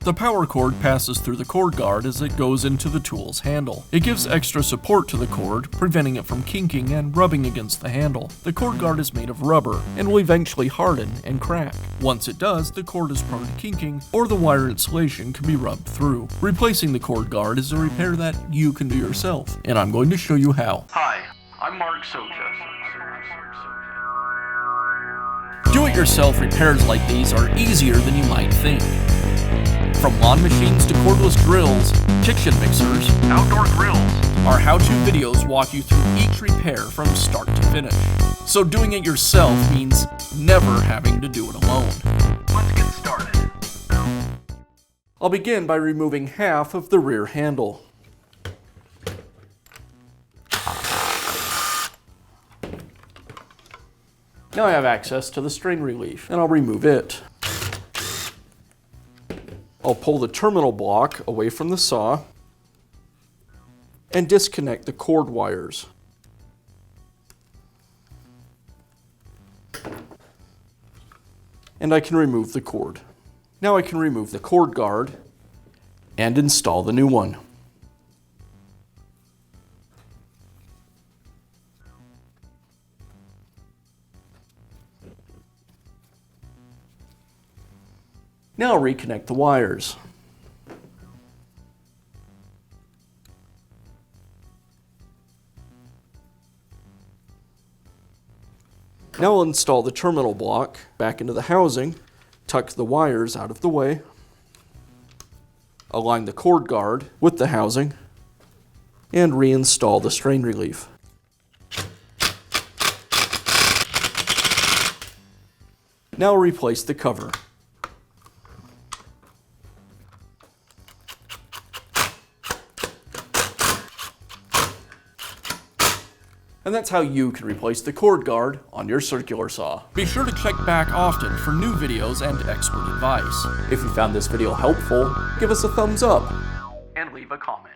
The power cord passes through the cord guard as it goes into the tool's handle. It gives extra support to the cord, preventing it from kinking and rubbing against the handle. The cord guard is made of rubber and will eventually harden and crack. Once it does, the cord is prone to kinking, or the wire insulation can be rubbed through. Replacing the cord guard is a repair that you can do yourself, and I'm going to show you how. Hi, I'm Mark Soja. Do-it-yourself repairs like these are easier than you might think. From lawn machines to cordless drills, kitchen mixers, Outdoor grills. our how-to videos walk you through each repair from start to finish. So doing it yourself means never having to do it alone. Let's get started. I'll begin by removing half of the rear handle. Now I have access to the strain relief, and I'll remove it. I'll pull the terminal block away from the saw and disconnect the cord wires. And I can remove the cord. Now I can remove the cord guard and install the new one. Now I'll reconnect the wires. Now I'll install the terminal block back into the housing, tuck the wires out of the way, align the cord guard with the housing, and reinstall the strain relief. Now I'll replace the cover. And that's how you can replace the cord guard on your circular saw. Be sure to check back often for new videos and expert advice. If you found this video helpful, give us a thumbs up And leave a comment.